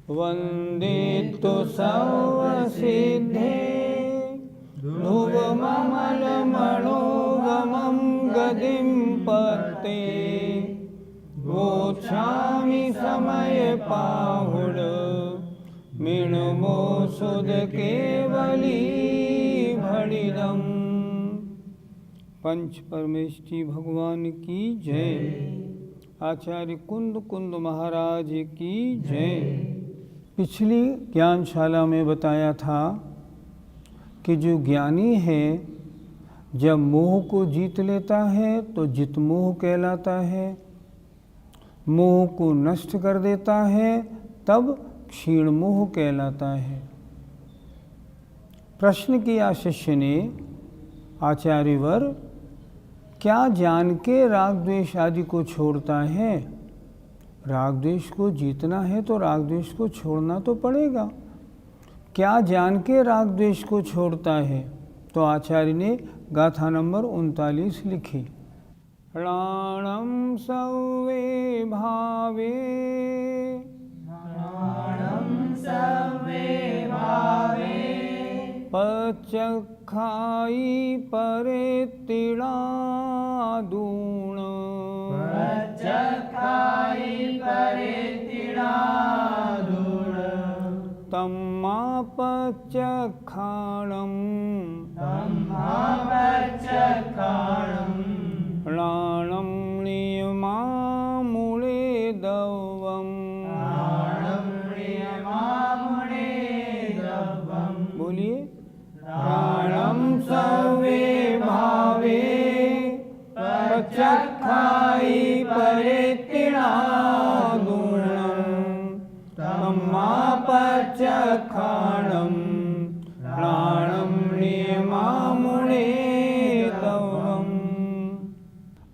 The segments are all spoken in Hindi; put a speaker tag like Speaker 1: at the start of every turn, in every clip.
Speaker 1: वन्दे तु सर्वसिद्धे ध्रुवममलमणोगमं गतिं पते वोच्छामि समयपाहुड मीणमोऽसुध केवली भणिदम्। पंच परमेष्ठी भगवान की जय। आचार्य कुंद महाराज की जय। पिछली ज्ञानशाला में बताया था कि जो ज्ञानी है जब मोह को जीत लेता है तो जितमोह कहलाता है, मोह को नष्ट कर देता है तब क्षीण मोह कहलाता है। प्रश्न किया शिष्य ने, आचार्यवर क्या जान के राग द्वेष आदि को छोड़ता है? राग द्वेष को जीतना है तो राग द्वेष को छोड़ना तो पड़ेगा। क्या जान के राग द्वेष को छोड़ता है? तो आचार्य ने गाथा नंबर 39 लिखी। राणम सवे भावे पचखाई परे तिड़ादूण तम्मा पचखाणम राणम नियमामुळे दवम। बोलिए। राणम सवे भावे पचखाई परे तिड़ादूणम तम्मा पचखाणम राणम नियमामुळे दवम।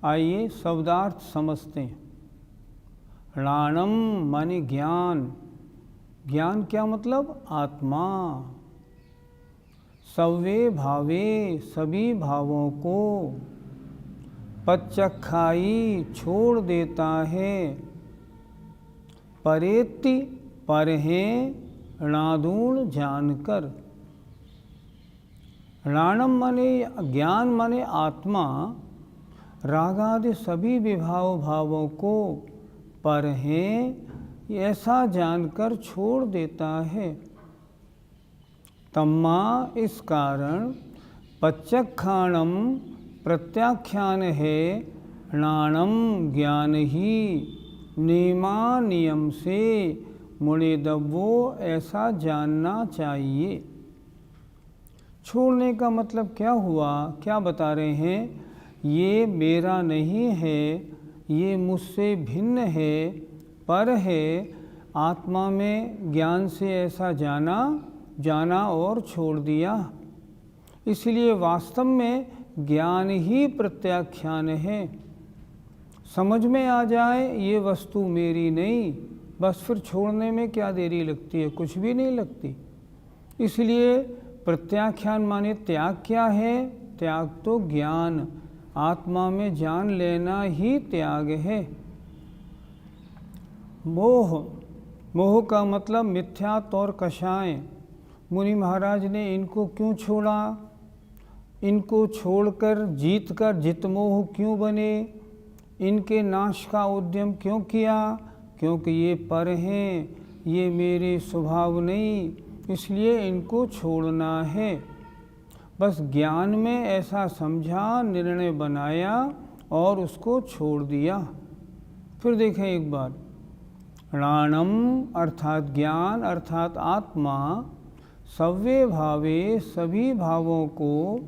Speaker 1: आइए शब्दार्थ समझते हैं। राणम माने ज्ञान। ज्ञान क्या मतलब? आत्मा। सवे भावे सभी भावों को, पचखाई छोड़ देता है, परेति पर है णादूण जानकर। राणम माने ज्ञान माने आत्मा रागादि सभी विभाव भावों को पर है ऐसा जानकर छोड़ देता है। तम्मा इस कारण, पचखाणम प्रत्याख्यान है, णाणम ज्ञान ही, नियमा नियम से, मुणेदव्वो ऐसा जानना चाहिए। छोड़ने का मतलब क्या हुआ? क्या बता रहे हैं? ये मेरा नहीं है, ये मुझसे भिन्न है, पर है। आत्मा में ज्ञान से ऐसा जाना और छोड़ दिया। इसलिए वास्तव में ज्ञान ही प्रत्याख्यान है। समझ में आ जाए ये वस्तु मेरी नहीं, बस फिर छोड़ने में क्या देरी लगती है? कुछ भी नहीं लगती। इसलिए प्रत्याख्यान माने त्याग क्या है? त्याग तो ज्ञान, आत्मा में जान लेना ही त्याग है। मोह का मतलब मिथ्यात्व और कषाय। मुनि महाराज ने इनको क्यों छोड़ा? इनको छोड़कर जीतकर जितमोह क्यों बने? इनके नाश का उद्यम क्यों किया? क्योंकि ये पर हैं, ये मेरे स्वभाव नहीं, इसलिए इनको छोड़ना है। बस ज्ञान में ऐसा समझा, निर्णय बनाया और उसको छोड़ दिया। फिर देखें एक बार। राणम अर्थात ज्ञान अर्थात आत्मा, सव्ये भावे सभी भावों को,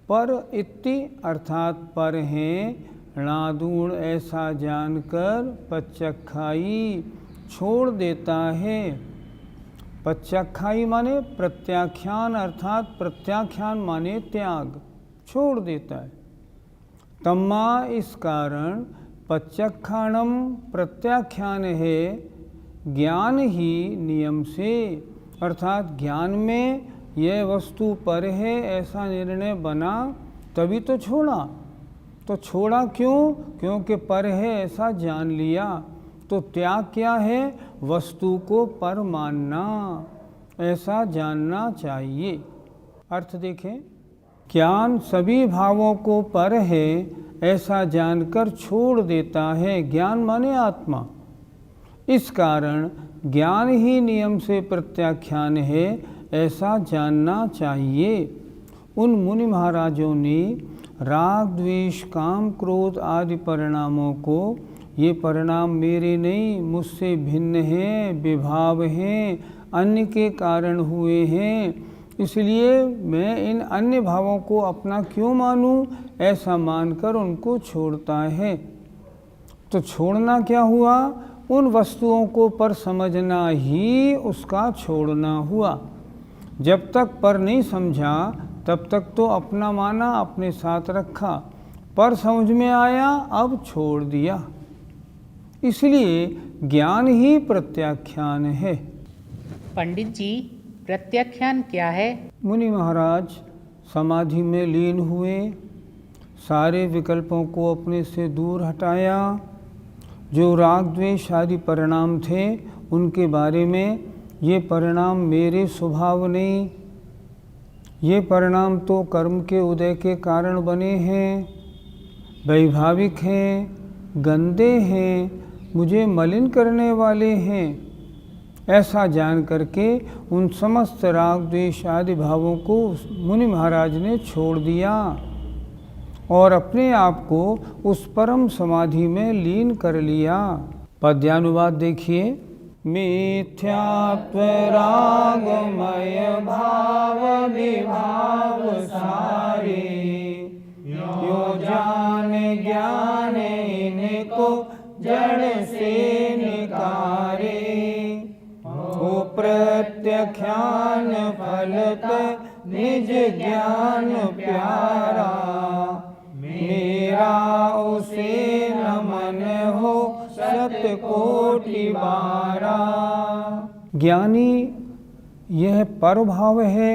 Speaker 1: पर इति अर्थात पर हैं, णादूण ऐसा जानकर, पचखाई छोड़ देता है। पचखाई माने प्रत्याख्यान अर्थात प्रत्याख्यान माने त्याग, छोड़ देता है। तम्मा इस कारण, पचखाणम प्रत्याख्यान है, ज्ञान ही नियम से, अर्थात ज्ञान में यह वस्तु पर है ऐसा निर्णय बना तभी तो छोड़ा। तो छोड़ा क्यों? क्योंकि पर है ऐसा जान लिया। तो त्याग क्या है? वस्तु को पर मानना, ऐसा जानना चाहिए। अर्थ देखें, ज्ञान सभी भावों को पर है ऐसा जानकर छोड़ देता है। ज्ञान माने आत्मा। इस कारण ज्ञान ही नियम से प्रत्याख्यान है ऐसा जानना चाहिए। उन मुनि महाराजों ने राग द्वेष काम क्रोध आदि परिणामों को ये परिणाम मेरे नहीं, मुझसे भिन्न हैं, विभाव हैं, अन्य के कारण हुए हैं, इसलिए मैं इन अन्य भावों को अपना क्यों मानूं, ऐसा मानकर उनको छोड़ता है। तो छोड़ना क्या हुआ? उन वस्तुओं को पर समझना ही उसका छोड़ना हुआ। जब तक पर नहीं समझा तब तक तो अपना माना, अपने साथ रखा, पर समझ में आया अब छोड़ दिया। इसलिए ज्ञान ही प्रत्याख्यान है।
Speaker 2: पंडित जी, प्रत्याख्यान क्या है?
Speaker 1: मुनि महाराज समाधि में लीन हुए, सारे विकल्पों को अपने से दूर हटाया, जो राग द्वेष आदि परिणाम थे उनके बारे में ये परिणाम मेरे स्वभाव नहीं, ये परिणाम तो कर्म के उदय के कारण बने हैं, वैभाविक हैं, गंदे हैं, मुझे मलिन करने वाले हैं, ऐसा जान करके उन समस्त राग द्वेष आदि भावों को मुनि महाराज ने छोड़ दिया और अपने आप को उस परम समाधि में लीन कर लिया। पद्यानुवाद देखिए। मिथ्यात्व रागमय भाव विभाव सारे, यो जान ज्ञान इनको जड़ से निकारे, ओ प्रत्याख्यान फलत निज ज्ञान प्यारा, मेरा उसे नमन हो सत कोटि बारा। ज्ञानी यह परभाव है,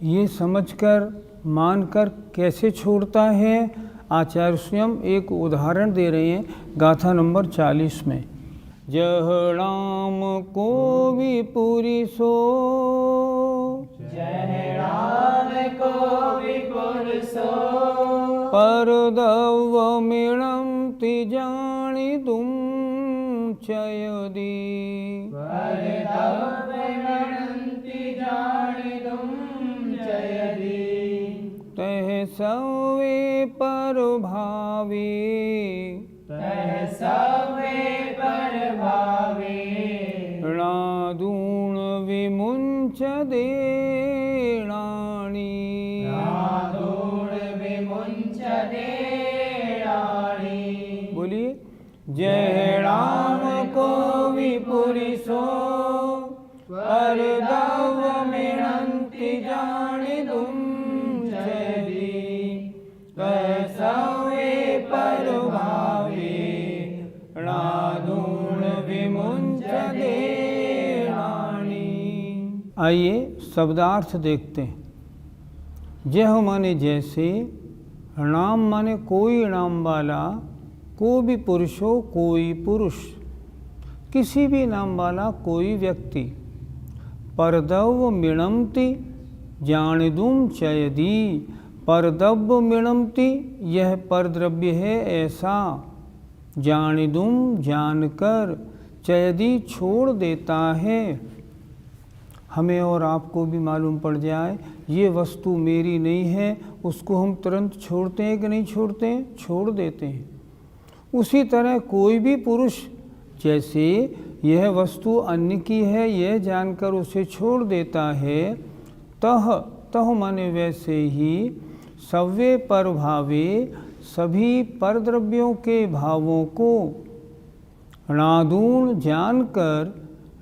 Speaker 1: ये समझकर मानकर कैसे छोड़ता है? आचार्य स्वयं एक उदाहरण दे रहे हैं गाथा नंबर 40 में। जह राम को भी पूरी सो,
Speaker 3: जह राम को भी पूरी सो,
Speaker 1: पर दव मिणंति जानी तुम चयदी,
Speaker 3: पर दव मिणंति जानी तुम चयदी,
Speaker 1: तह सवे पर भावे,
Speaker 3: तह सवे पर भावे,
Speaker 1: णादूण विमुंच देणाणी,
Speaker 3: नादूण विमुंच देणाणी।
Speaker 1: बोलिए। जय राम को विपुरी सो, पर दव मिणंति जानी तुम चयदी, तह सवे पर भावे, णादूण विमुंच देणाणी। आइए शब्दार्थ देखते हैं। जह माने जैसे, नाम माने कोई नाम वाला, को भी पुरुष हो कोई पुरुष, किसी भी नाम वाला कोई व्यक्ति, परदव मिणमति जानिदुम चयदी, परदव मिणमति यह परद्रव्य है ऐसा, जानिदुम जानकर, चयदी छोड़ देता है। हमें और आपको भी मालूम पड़ जाए ये वस्तु मेरी नहीं है, उसको हम तुरंत छोड़ते हैं कि नहीं छोड़ते हैं? छोड़ देते हैं। उसी तरह कोई भी पुरुष जैसे यह वस्तु अन्य की है यह जानकर उसे छोड़ देता है, तह माने वैसे ही सव्य पर भावे सभी परद्रव्यों के भावों को णादूण जानकर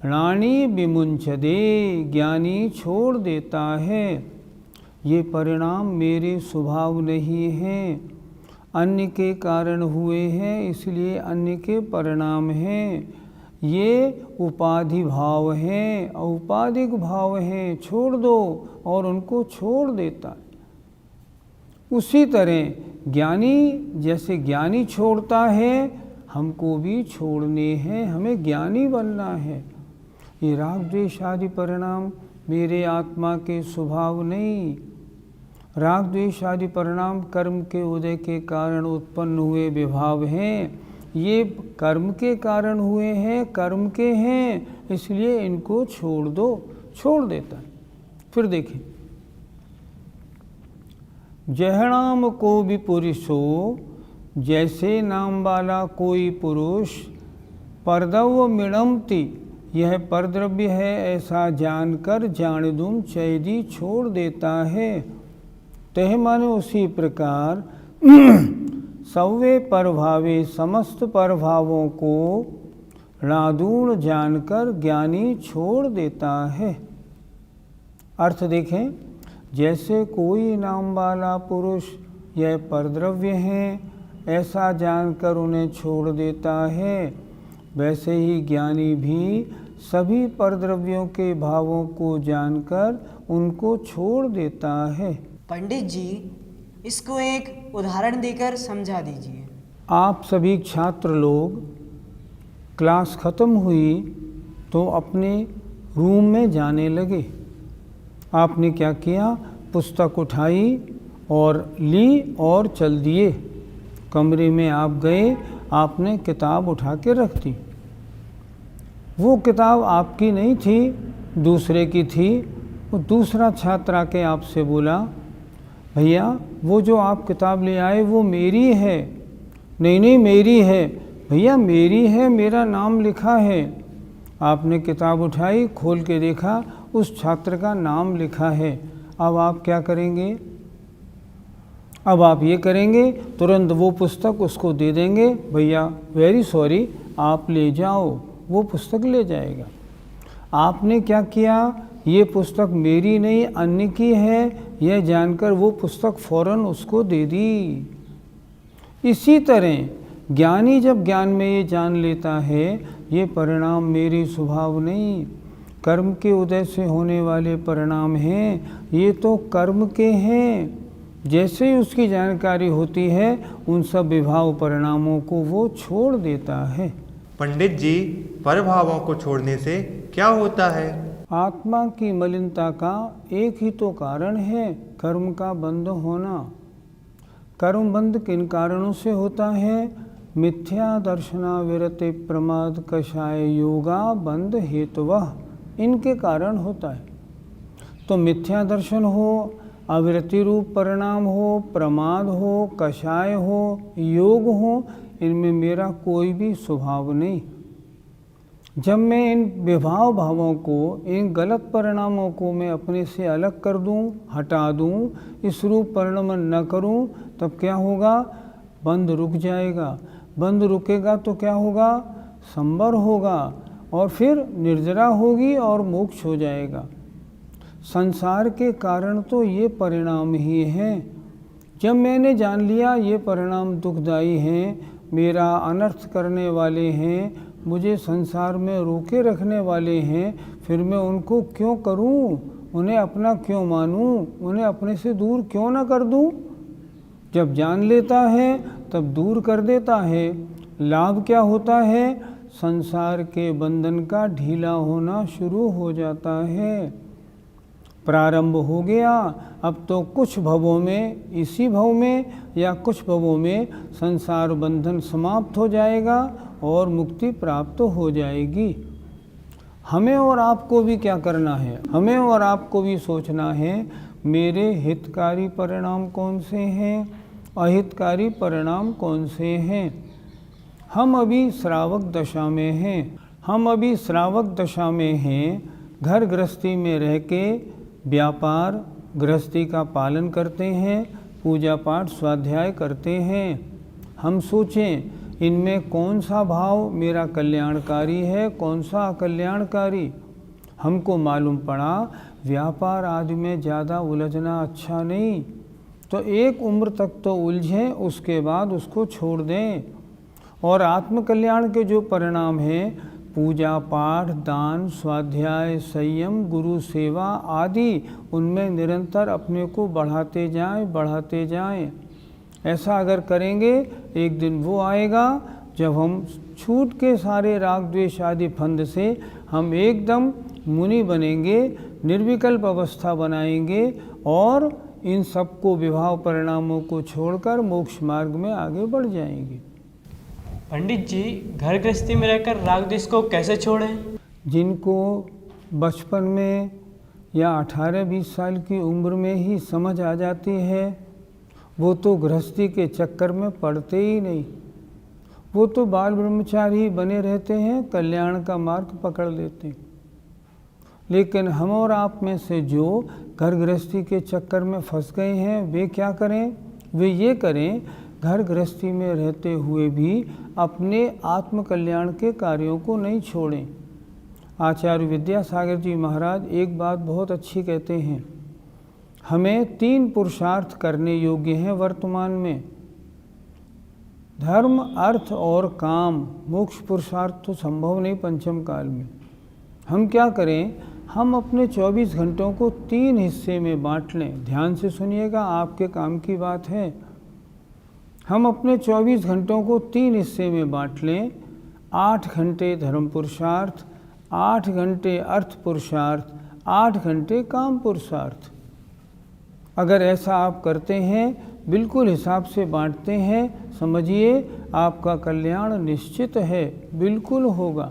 Speaker 1: णाणी विमुंचदे ज्ञानी छोड़ देता है। ये परिणाम मेरे स्वभाव नहीं हैं, अन्य के कारण हुए हैं, इसलिए अन्य के परिणाम हैं। ये उपाधि भाव हैं, औपाधिक भाव हैं, छोड़ दो, और उनको छोड़ देता है। उसी तरह ज्ञानी जैसे ज्ञानी छोड़ता है, हमको भी छोड़ने हैं, हमें ज्ञानी बनना है। ये राग द्वेष आदि परिणाम मेरे आत्मा के स्वभाव नहीं। राग द्वेष आदि परिणाम कर्म के उदय के कारण उत्पन्न हुए विभाव हैं। ये कर्म के कारण हुए हैं, कर्म के हैं, इसलिए इनको छोड़ दो। छोड़ देता है। फिर देखिए, जहणाम को भी पुरुषो, जैसे नाम वाला कोई पुरुष परदव मिणमति, यह परद्रव्य है ऐसा जानकर जान चैदी छोड़ देता है। तह माने उसी प्रकार सव्वे परभावे समस्त परभावों को नादूण जानकर ज्ञानी छोड़ देता है। अर्थ देखें, जैसे कोई नाम वाला पुरुष यह परद्रव्य हैं ऐसा जानकर उन्हें छोड़ देता है, वैसे ही ज्ञानी भी सभी परद्रव्यों के भावों को जानकर उनको छोड़ देता है।
Speaker 4: पंडित जी, इसको एक उदाहरण देकर समझा दीजिए।
Speaker 1: आप सभी छात्र लोग क्लास ख़त्म हुई तो अपने रूम में जाने लगे। आपने क्या किया? पुस्तक उठाई और ली और चल दिए। कमरे में आप गए, आपने किताब उठा के रख दी। वो किताब आपकी नहीं थी, दूसरे की थी। वो दूसरा छात्र आके आपसे बोला, भैया वो जो आप किताब ले आए वो मेरी है। नहीं नहीं मेरी है। भैया मेरी है, मेरा नाम लिखा है। आपने किताब उठाई, खोल के देखा, उस छात्र का नाम लिखा है। अब आप क्या करेंगे? अब आप ये करेंगे, तुरंत वो पुस्तक उसको दे देंगे, भैया वेरी सॉरी आप ले जाओ। वो पुस्तक ले जाएगा। आपने क्या किया? ये पुस्तक मेरी नहीं अन्य की है, यह जानकर वो पुस्तक फौरन उसको दे दी। इसी तरह ज्ञानी जब ज्ञान में ये जान लेता है ये परिणाम मेरी स्वभाव नहीं, कर्म के उदय से होने वाले परिणाम हैं, ये तो कर्म के हैं। जैसे ही उसकी जानकारी होती है उन सब विभाव परिणामों को वो छोड़ देता है।
Speaker 5: पंडित जी, परभावों को छोड़ने से क्या होता है?
Speaker 1: आत्मा की मलिनता का एक ही तो कारण है, कर्म का बंध होना। कर्म बंध किन कारणों से होता है? मिथ्या दर्शना विरते प्रमाद कषाय योगा बंध हेतुवः, इनके कारण होता है। तो मिथ्या दर्शन हो, अविरति रूप परिणाम हो, प्रमाद हो, कषाय हो, योग हो, इनमें मेरा कोई भी स्वभाव नहीं। जब मैं इन विभाव भावों को, इन गलत परिणामों को मैं अपने से अलग कर दूं, हटा दूं, इस रूप परिणाम न करूं, तब क्या होगा? बंध रुक जाएगा। बंध रुकेगा तो क्या होगा? संवर होगा और फिर निर्जरा होगी और मोक्ष हो जाएगा। संसार के कारण तो ये परिणाम ही हैं। जब मैंने जान लिया ये परिणाम दुखदायी हैं, मेरा अनर्थ करने वाले हैं, मुझे संसार में रोके रखने वाले हैं, फिर मैं उनको क्यों करूं? उन्हें अपना क्यों मानूं? उन्हें अपने से दूर क्यों ना कर दूं? जब जान लेता है तब दूर कर देता है। लाभ क्या होता है? संसार के बंधन का ढीला होना शुरू हो जाता है। प्रारंभ हो गया, अब तो कुछ भवों में, इसी भव में या कुछ भवों में संसार बंधन समाप्त हो जाएगा और मुक्ति प्राप्त हो जाएगी। हमें और आपको भी क्या करना है? हमें और आपको भी सोचना है मेरे हितकारी परिणाम कौन से हैं, अहितकारी परिणाम कौन से हैं। हम अभी श्रावक दशा में हैं। हम अभी श्रावक दशा में हैं। घर गृहस्थी में रह के व्यापार गृहस्थी का पालन करते हैं, पूजा पाठ स्वाध्याय करते हैं। हम सोचें इनमें कौन सा भाव मेरा कल्याणकारी है, कौन सा अकल्याणकारी। हमको मालूम पड़ा व्यापार आदि में ज़्यादा उलझना अच्छा नहीं, तो एक उम्र तक तो उलझें, उसके बाद उसको छोड़ दें। और आत्मकल्याण के जो परिणाम हैं, पूजा पाठ, दान, स्वाध्याय, संयम, गुरु सेवा आदि, उनमें निरंतर अपने को बढ़ाते जाएं। ऐसा अगर करेंगे एक दिन वो आएगा जब हम छूट के सारे राग द्वेष आदि फंद से हम एकदम मुनि बनेंगे, निर्विकल्प अवस्था बनाएंगे और इन सबको विभाव परिणामों को छोड़कर मोक्ष मार्ग में आगे बढ़ जाएंगे।
Speaker 3: पंडित जी, घर गृहस्थी में रहकर राग द्वेष को कैसे छोड़ें?
Speaker 1: जिनको बचपन में या 18-20 साल की उम्र में ही समझ आ जाती है, वो तो गृहस्थी के चक्कर में पड़ते ही नहीं, वो तो बाल ब्रह्मचारी ही बने रहते हैं, कल्याण का मार्ग पकड़ लेते हैं। लेकिन हम और आप में से जो घर गृहस्थी के चक्कर में फंस गए हैं, वे क्या करें? वे ये करें, घर गृहस्थी में रहते हुए भी अपने आत्म कल्याण के कार्यों को नहीं छोड़ें। आचार्य विद्यासागर जी महाराज एक बात बहुत अच्छी कहते हैं, हमें 3 पुरुषार्थ करने योग्य हैं वर्तमान में, धर्म, अर्थ और काम। मोक्ष पुरुषार्थ तो संभव नहीं पंचम काल में। हम क्या करें? हम अपने 24 घंटों को 3 हिस्से में बांट लें। ध्यान से सुनिएगा, आपके काम की बात है। हम अपने 24 घंटों को 3 हिस्से में बांट लें। 8 घंटे धर्म पुरुषार्थ, 8 घंटे अर्थ पुरुषार्थ, 8 घंटे काम पुरुषार्थ। अगर ऐसा आप करते हैं, बिल्कुल हिसाब से बांटते हैं, समझिए आपका कल्याण निश्चित है, बिल्कुल होगा।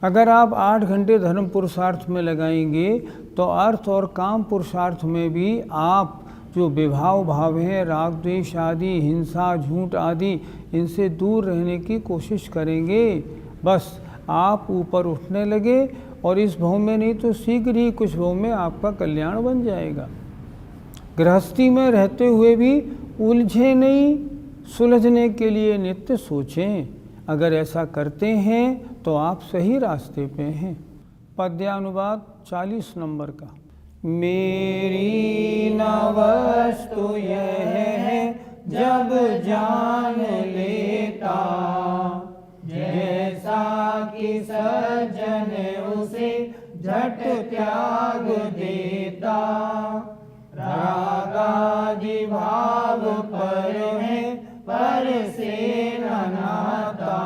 Speaker 1: अगर आप 8 घंटे धर्म पुरुषार्थ में लगाएंगे तो अर्थ और काम पुरुषार्थ में भी आप जो विभाव भाव हैं, राग द्वेष आदि, हिंसा, झूठ आदि, इनसे दूर रहने की कोशिश करेंगे। बस आप ऊपर उठने लगे और इस भव में नहीं तो शीघ्र ही कुछ भव में आपका कल्याण बन जाएगा। गृहस्थी में रहते हुए भी उलझे नहीं, सुलझने के लिए नित्य सोचें। अगर ऐसा करते हैं तो आप सही रास्ते पे हैं। पद्यानुवाद 40 नंबर का। मेरी न वस्तु यह है जब जान लेता, जैसा कि सज्जन उसे झट त्याग देता। रागादि भाव पर है पर से न नाता,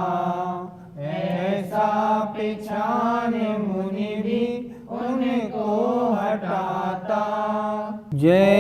Speaker 1: ऐसा पिछान मुनि भी उनको हटाता। जय